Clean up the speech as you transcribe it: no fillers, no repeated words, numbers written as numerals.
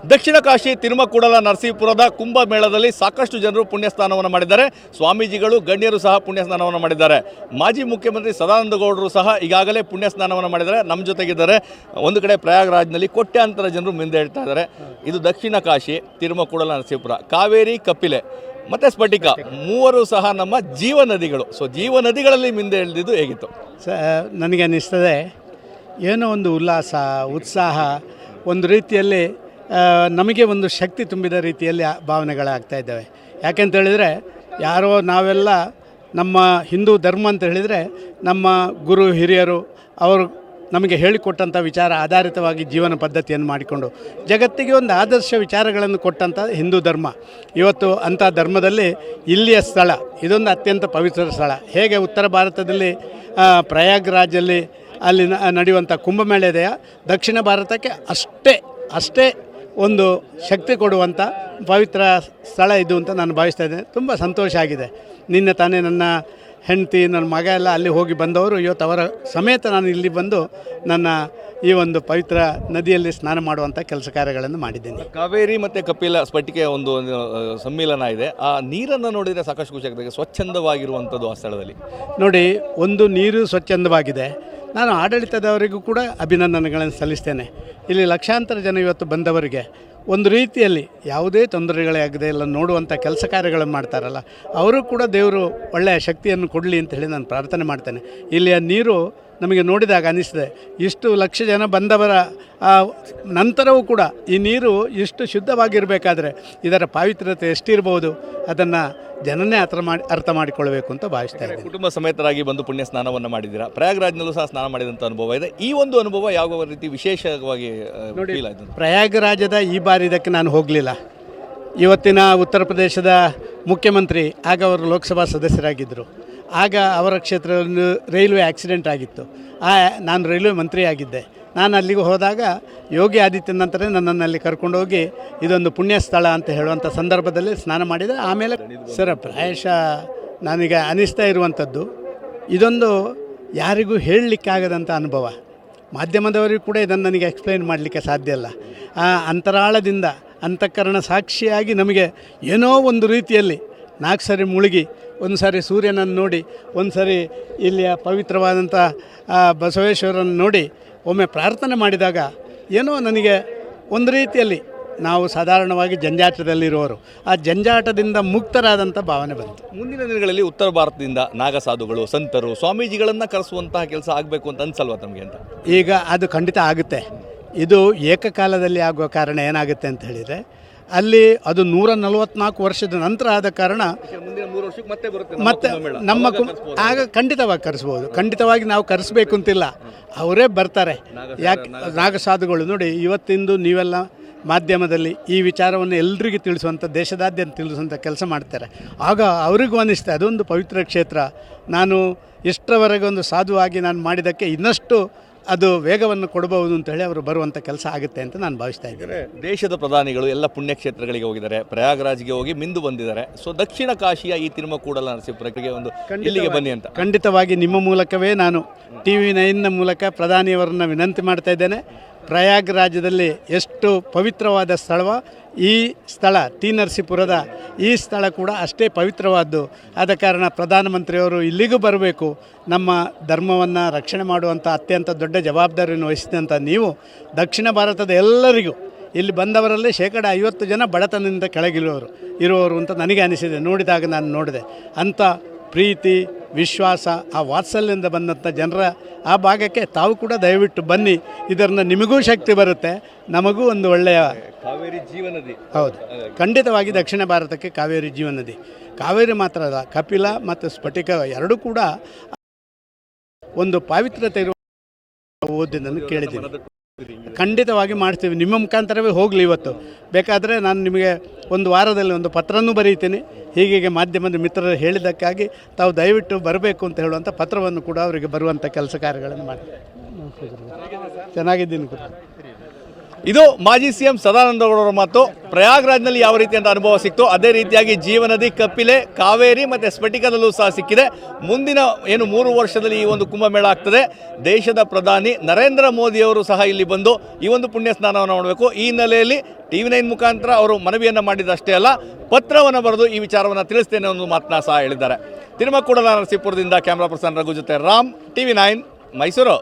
ದಕ್ಷಿಣ ಕಾಶಿ ತಿರುಮಕೂಡಲ ನರಸೀಪುರದ ಕುಂಭಮೇಳದಲ್ಲಿ ಸಾಕಷ್ಟು ಜನರು ಪುಣ್ಯಸ್ನಾನವನ್ನು ಮಾಡಿದ್ದಾರೆ. ಸ್ವಾಮೀಜಿಗಳು ಗಣ್ಯರು ಸಹ ಪುಣ್ಯಸ್ನಾನವನ್ನು ಮಾಡಿದ್ದಾರೆ. ಮಾಜಿ ಮುಖ್ಯಮಂತ್ರಿ ಸದಾನಂದ ಗೌಡರು ಸಹ ಈಗಾಗಲೇ ಪುಣ್ಯಸ್ನಾನವನ್ನು ಮಾಡಿದ್ದಾರೆ. ನಮ್ಮ ಜೊತೆಗಿದ್ದಾರೆ. ಒಂದು ಕಡೆ ಪ್ರಯಾಗ್ರಾಜ್ನಲ್ಲಿ ಕೋಟ್ಯಾಂತರ ಜನರು ಮಿಂದೆ ಹೇಳ್ತಾ ಇದ್ದಾರೆ. ಇದು ದಕ್ಷಿಣ ಕಾಶಿ ತಿರುಮಕೂಡಲ ನರಸೀಪುರ, ಕಾವೇರಿ, ಕಪಿಲೆ ಮತ್ತು ಸ್ಫಟಿಕ ಮೂವರು ಸಹ ನಮ್ಮ ಜೀವನದಿಗಳು. ಸೊ ಜೀವನದಿಗಳಲ್ಲಿ ಮಿಂದೆ ಎಳೆದಿದ್ದು ಹೇಗಿತ್ತು? ನನಗೆ ಅನ್ನಿಸ್ತದೆ ಏನೋ ಒಂದು ಉಲ್ಲಾಸ, ಉತ್ಸಾಹ, ಒಂದು ರೀತಿಯಲ್ಲಿ ನಮಗೆ ಒಂದು ಶಕ್ತಿ ತುಂಬಿದ ರೀತಿಯಲ್ಲಿ ಭಾವನೆಗಳಾಗ್ತಾ ಇದ್ದಾವೆ. ಯಾಕೆಂತ ಹೇಳಿದರೆ ಯಾರೋ ನಾವೆಲ್ಲ ನಮ್ಮ ಹಿಂದೂ ಧರ್ಮ ಅಂತ ಹೇಳಿದರೆ ನಮ್ಮ ಗುರು ಹಿರಿಯರು ಅವರು ನಮಗೆ ಹೇಳಿಕೊಟ್ಟಂಥ ವಿಚಾರ ಆಧಾರಿತವಾಗಿ ಜೀವನ ಪದ್ಧತಿಯನ್ನು ಮಾಡಿಕೊಂಡು ಜಗತ್ತಿಗೆ ಒಂದು ಆದರ್ಶ ವಿಚಾರಗಳನ್ನು ಕೊಟ್ಟಂಥ ಹಿಂದೂ ಧರ್ಮ. ಇವತ್ತು ಅಂಥ ಧರ್ಮದಲ್ಲಿ ಇಲ್ಲಿಯ ಸ್ಥಳ ಇದೊಂದು ಅತ್ಯಂತ ಪವಿತ್ರ ಸ್ಥಳ. ಹೇಗೆ ಉತ್ತರ ಭಾರತದಲ್ಲಿ ಪ್ರಯಾಗ್ರಾಜಲ್ಲಿ ಅಲ್ಲಿ ನಡೆಯುವಂಥ ಕುಂಭಮೇಳ ಇದೆಯಾ, ದಕ್ಷಿಣ ಭಾರತಕ್ಕೆ ಅಷ್ಟೇ ಒಂದು ಶಕ್ತಿ ಕೊಡುವಂಥ ಪವಿತ್ರ ಸ್ಥಳ ಇದು ಅಂತ ನಾನು ಭಾವಿಸ್ತಾ ಇದ್ದೇನೆ. ತುಂಬ ಸಂತೋಷ ಆಗಿದೆ. ನಿನ್ನೆ ತಾನೇ ನನ್ನ ಹೆಂಡತಿ, ನನ್ನ ಮಗ ಎಲ್ಲ ಅಲ್ಲಿ ಹೋಗಿ ಬಂದವರು. ಇವತ್ತು ಅವರ ಸಮೇತ ನಾನು ಇಲ್ಲಿ ಬಂದು ನನ್ನ ಈ ಒಂದು ಪವಿತ್ರ ನದಿಯಲ್ಲಿ ಸ್ನಾನ ಮಾಡುವಂಥ ಕೆಲಸ ಕಾರ್ಯಗಳನ್ನು ಮಾಡಿದ್ದೇನೆ. ಕಾವೇರಿ ಮತ್ತು ಕಪಿಲ ಸ್ಫಟಿಕೆ ಒಂದು ಸಮ್ಮಿಲನ ಇದೆ. ಆ ನೀರನ್ನು ನೋಡಿದರೆ ಸಾಕಷ್ಟು ಖುಷಿ ಆಗ್ತದೆ. ಸ್ವಚ್ಛಂದವಾಗಿರುವಂಥದ್ದು ಆ ಸ್ಥಳದಲ್ಲಿ ನೋಡಿ. ಒಂದು ನೀರು ಸ್ವಚ್ಛಂದವಾಗಿದೆ. ನಾನು ಆಡಳಿತದವರಿಗೂ ಕೂಡ ಅಭಿನಂದನೆಗಳನ್ನು ಸಲ್ಲಿಸ್ತೇನೆ. ಇಲ್ಲಿ ಲಕ್ಷಾಂತರ ಜನ ಇವತ್ತು ಬಂದವರಿಗೆ ಒಂದು ರೀತಿಯಲ್ಲಿ ಯಾವುದೇ ತೊಂದರೆಗಳೇ ಆಗದೆ ಎಲ್ಲ ನೋಡುವಂಥ ಕೆಲಸ ಕಾರ್ಯಗಳನ್ನು ಮಾಡ್ತಾರಲ್ಲ, ಅವರು ಕೂಡ ದೇವರು ಒಳ್ಳೆಯ ಶಕ್ತಿಯನ್ನು ಕೊಡಲಿ ಅಂತ ಹೇಳಿ ನಾನು ಪ್ರಾರ್ಥನೆ ಮಾಡ್ತೇನೆ. ಇಲ್ಲಿಯ ನೀರು ನಮಗೆ ನೋಡಿದಾಗ ಅನ್ನಿಸ್ತದೆ, ಇಷ್ಟು ಲಕ್ಷ ಜನ ಬಂದವರ ನಂತರವೂ ಕೂಡ ಈ ನೀರು ಇಷ್ಟು ಶುದ್ಧವಾಗಿರಬೇಕಾದ್ರೆ ಇದರ ಪಾವಿತ್ರ್ಯತೆ ಎಷ್ಟಿರ್ಬೋದು ಅದನ್ನು ಜನನೇ ಅರ್ಥ ಮಾಡಿಕೊಳ್ಬೇಕು ಅಂತ ಭಾವಿಸ್ತಾ ಇದ್ದೀನಿ. ಕುಟುಂಬ ಸಮೇತರಾಗಿ ಬಂದು ಪುಣ್ಯ ಸ್ನಾನವನ್ನು ಮಾಡಿದ್ದೀರಾ. ಪ್ರಯಾಗ್ರಾಜ್ನಲ್ಲೂ ಸಹ ಸ್ನಾನ ಮಾಡಿದಂಥ ಅನುಭವ ಇದೆ. ಈ ಒಂದು ಅನುಭವ ಯಾವ ರೀತಿ ವಿಶೇಷವಾಗಿ ನೋಡಿ, ಪ್ರಯಾಗರಾಜದ ಈ ಬಾರಿ ಇದಕ್ಕೆ ನಾನು ಹೋಗಲಿಲ್ಲ. ಇವತ್ತಿನ ಉತ್ತರ ಪ್ರದೇಶದ ಮುಖ್ಯಮಂತ್ರಿ, ಆಗ ಅವರು ಲೋಕಸಭಾ ಸದಸ್ಯರಾಗಿದ್ದರು. ಆಗ ಅವರ ಕ್ಷೇತ್ರದಲ್ಲಿ ರೈಲ್ವೆ ಆಕ್ಸಿಡೆಂಟ್ ಆಗಿತ್ತು. ನಾನು ರೈಲ್ವೆ ಮಂತ್ರಿ ಆಗಿದ್ದೆ. ನಾನು ಅಲ್ಲಿಗೆ ಹೋದಾಗ ಯೋಗಿ ಆದಿತ್ಯನಾಥರೇ ನನ್ನನ್ನು ಅಲ್ಲಿ ಕರ್ಕೊಂಡೋಗಿ ಇದೊಂದು ಪುಣ್ಯ ಸ್ಥಳ ಅಂತ ಹೇಳುವಂಥ ಸಂದರ್ಭದಲ್ಲಿ ಸ್ನಾನ ಮಾಡಿದೆ. ಆಮೇಲೆ ಸರ್, ಪ್ರಾಯಶಃ ನನಗೆ ಅನ್ನಿಸ್ತಾ ಇರುವಂಥದ್ದು ಇದೊಂದು ಯಾರಿಗೂ ಹೇಳಲಿಕ್ಕಾಗದಂಥ ಅನುಭವ. ಮಾಧ್ಯಮದವರಿಗೂ ಕೂಡ ಇದನ್ನು ನನಗೆ ಎಕ್ಸ್ಪ್ಲೈನ್ ಮಾಡಲಿಕ್ಕೆ ಸಾಧ್ಯ ಇಲ್ಲ. ಆ ಅಂತರಾಳದಿಂದ ಅಂತಃಕರಣ ಸಾಕ್ಷಿಯಾಗಿ ನಮಗೆ ಏನೋ ಒಂದು ರೀತಿಯಲ್ಲಿ 4 ಸರಿ ಮುಳುಗಿ, ಒಂದು ಸಾರಿ ಸೂರ್ಯನನ್ನು ನೋಡಿ, ಒಂದು ಸಾರಿ ಇಲ್ಲಿಯ ಪವಿತ್ರವಾದಂಥ ಬಸವೇಶ್ವರನ್ನು ನೋಡಿ ಒಮ್ಮೆ ಪ್ರಾರ್ಥನೆ ಮಾಡಿದಾಗ ಏನೋ ನನಗೆ ಒಂದು ರೀತಿಯಲ್ಲಿ ನಾವು ಸಾಧಾರಣವಾಗಿ ಜಂಜಾಟದಲ್ಲಿರುವವರು ಆ ಜಂಜಾಟದಿಂದ ಮುಕ್ತರಾದಂಥ ಭಾವನೆ ಬಂತು. ಮುಂದಿನ ದಿನಗಳಲ್ಲಿ ಉತ್ತರ ಭಾರತದಿಂದ ನಾಗಸಾಧುಗಳು, ಸಂತರು, ಸ್ವಾಮೀಜಿಗಳನ್ನು ಕರೆಸುವಂತಹ ಕೆಲಸ ಆಗಬೇಕು ಅಂತ ಅನ್ಸಲ್ವಾ ತಮಗೆ ಅಂತ? ಈಗ ಅದು ಖಂಡಿತ ಆಗುತ್ತೆ. ಇದು ಏಕಕಾಲದಲ್ಲಿ ಆಗುವ ಕಾರಣ ಏನಾಗುತ್ತೆ ಅಂತ ಹೇಳಿದರೆ, ಅಲ್ಲಿ ಅದು 144 ವರ್ಷದ ನಂತರ ಆದ ಕಾರಣ ಮತ್ತೆ ನಮ್ಮ ಆಗ ಖಂಡಿತವಾಗಿ ಕರೆಸ್ಬೋದು. ಖಂಡಿತವಾಗಿ ನಾವು ಕರೆಸಬೇಕು ಅಂತಿಲ್ಲ, ಅವರೇ ಬರ್ತಾರೆ. ಯಾಕೆ ನಾಗಸಾಧುಗಳು ನೋಡಿ, ಇವತ್ತಿಂದು ನೀವೆಲ್ಲ ಮಾಧ್ಯಮದಲ್ಲಿ ಈ ವಿಚಾರವನ್ನು ಎಲ್ರಿಗೂ ತಿಳಿಸುವಂಥ, ದೇಶದಾದ್ಯಂತ ತಿಳಿಸುವಂಥ ಕೆಲಸ ಮಾಡ್ತಾರೆ. ಆಗ ಅವರಿಗೂ ಅನ್ನಿಸ್ತಾ ಅದೊಂದು ಪವಿತ್ರ ಕ್ಷೇತ್ರ, ನಾನು ಇಷ್ಟರವರೆಗೆ ಒಂದು ಸಾಧುವಾಗಿ ನಾನು ಮಾಡಿದ್ದಕ್ಕೆ ಇನ್ನಷ್ಟು ಅದು ವೇಗವನ್ನು ಕೊಡಬಹುದು ಅಂತ ಹೇಳಿ ಅವರು ಬರುವಂಥ ಕೆಲಸ ಆಗುತ್ತೆ ಅಂತ ನಾನು ಭಾವಿಸ್ತಾ ಇದ್ದೇನೆ. ದೇಶದ ಪ್ರಧಾನಿಗಳು ಎಲ್ಲ ಪುಣ್ಯಕ್ಷೇತ್ರಗಳಿಗೆ ಹೋಗಿದ್ದಾರೆ, ಪ್ರಯಾಗ್ರಾಜ್ಗೆ ಹೋಗಿ ಮಿಂದು ಬಂದಿದ್ದಾರೆ. ಸೊ ದಕ್ಷಿಣ ಕಾಶಿಯ ಈ ತಿರುಮಕೂಡಲ ನರಸೀಪುರಕ್ಕೆ ಒಂದು ಇಲ್ಲಿಗೆ ಬನ್ನಿ ಅಂತ ಖಂಡಿತವಾಗಿ ನಿಮ್ಮ ಮೂಲಕವೇ ನಾನು TV9ನ ಮೂಲಕ ಪ್ರಧಾನಿಯವರನ್ನು ವಿನಂತಿ ಮಾಡ್ತಾ ಇದ್ದೇನೆ. ಪ್ರಯಾಗ್ರಾಜ್ಯದಲ್ಲಿ ಎಷ್ಟು ಪವಿತ್ರವಾದ ಸ್ಥಳವೋ ಈ ಸ್ಥಳ, ನರಸೀಪುರದ ಈ ಸ್ಥಳ ಕೂಡ ಅಷ್ಟೇ ಪವಿತ್ರವಾದ್ದು. ಆದ ಕಾರಣ ಪ್ರಧಾನಮಂತ್ರಿಯವರು ಇಲ್ಲಿಗೂ ಬರಬೇಕು. ನಮ್ಮ ಧರ್ಮವನ್ನು ರಕ್ಷಣೆ ಮಾಡುವಂಥ ಅತ್ಯಂತ ದೊಡ್ಡ ಜವಾಬ್ದಾರಿಯನ್ನು ವಹಿಸಿದಂಥ ನೀವು ದಕ್ಷಿಣ ಭಾರತದ ಎಲ್ಲರಿಗೂ, ಇಲ್ಲಿ ಬಂದವರಲ್ಲಿ 50% ಜನ ಬಡತನದಿಂದ ಇರುವವರು ಅಂತ ನನಗೆ ಅನಿಸಿದೆ. ನೋಡಿದಾಗ ನಾನು ನೋಡಿದೆ ಅಂಥ ಪ್ರೀತಿ, ವಿಶ್ವಾಸ, ಆ ವಾತ್ಸಲ್ಯದಿಂದ ಬಂದಂಥ ಜನರ ಆ ಭಾಗಕ್ಕೆ ತಾವು ಕೂಡ ದಯವಿಟ್ಟು ಬನ್ನಿ. ಇದರಿಂದ ನಿಮಗೂ ಶಕ್ತಿ ಬರುತ್ತೆ, ನಮಗೂ ಒಂದು ಒಳ್ಳೆಯ ಕಾವೇರಿ ಜೀವನದಿ. ಹೌದು, ಖಂಡಿತವಾಗಿ ದಕ್ಷಿಣ ಭಾರತಕ್ಕೆ ಕಾವೇರಿ ಜೀವನದಿ. ಕಾವೇರಿ ಮಾತ್ರ ಅಲ್ಲ, ಕಪಿಲ ಮತ್ತು ಸ್ಫಟಿಕ ಎರಡೂ ಕೂಡ ಒಂದು ಪಾವಿತ್ರ್ಯತೆ ಇರುವ ಓದಿದ್ದನ್ನು ಕೇಳಿದ್ದೀನಿ. ಖಂಡಿತವಾಗಿ ಮಾಡ್ತೀವಿ. ನಿಮ್ಮ ಮುಖಾಂತರವೇ ಹೋಗಲಿ. ಇವತ್ತು ಬೇಕಾದರೆ ನಾನು ನಿಮಗೆ ಒಂದು ವಾರದಲ್ಲಿ ಒಂದು ಪತ್ರನೂ ಬರೀತೀನಿ. ಹೀಗೆ ಮಾಧ್ಯಮದ ಮಿತ್ರರು ಹೇಳಿದ್ದಕ್ಕಾಗಿ ತಾವು ದಯವಿಟ್ಟು ಬರಬೇಕು ಅಂತ ಹೇಳುವಂಥ ಪತ್ರವನ್ನು ಕೂಡ ಅವರಿಗೆ ಬರುವಂಥ ಕೆಲಸ ಕಾರ್ಯಗಳನ್ನು ಮಾಡಿ. ಚೆನ್ನಾಗಿದ್ದೀನಿ. ಇದು ಮಾಜಿ ಸಿಎಂ ಸದಾನಂದ ಗೌಡರ ಮಾತು. ಪ್ರಯಾಗ್ರಾಜ್ನಲ್ಲಿ ಯಾವ ರೀತಿಯಂತ ಅನುಭವ ಸಿಕ್ತು ಅದೇ ರೀತಿಯಾಗಿ ಜೀವನದಿ, ಕಪಿಲೆ, ಕಾವೇರಿ ಮತ್ತು ಸ್ಫಟಿಕದಲ್ಲೂ ಸಹ ಸಿಕ್ಕಿದೆ. ಮುಂದಿನ 3 ವರ್ಷದಲ್ಲಿ ಈ ಒಂದು ಕುಂಭಮೇಳ ಆಗ್ತದೆ. ದೇಶದ ಪ್ರಧಾನಿ ನರೇಂದ್ರ ಮೋದಿಯವರು ಸಹ ಇಲ್ಲಿ ಬಂದು ಈ ಒಂದು ಪುಣ್ಯ ಸ್ನಾನವನ್ನು ಮಾಡಬೇಕು. ಈ ಹಿನ್ನೆಲೆಯಲ್ಲಿ TV9 ಮುಖಾಂತರ ಅವರು ಮನವಿಯನ್ನು ಮಾಡಿದ್ದಷ್ಟೇ ಅಲ್ಲ, ಪತ್ರವನ್ನು ಬರೆದು ಈ ವಿಚಾರವನ್ನು ತಿಳಿಸ್ತೇನೆ ಅನ್ನೋ ಮಾತನ್ನ ಸಹ ಹೇಳಿದ್ದಾರೆ. ತಿರುಮಕೂಡಲ ನರಸೀಪುರದಿಂದ ಕ್ಯಾಮ್ರಾ ಪರ್ಸನ್ ರಘು ಜೊತೆ ರಾಮ್, TV9 ಮೈಸೂರು.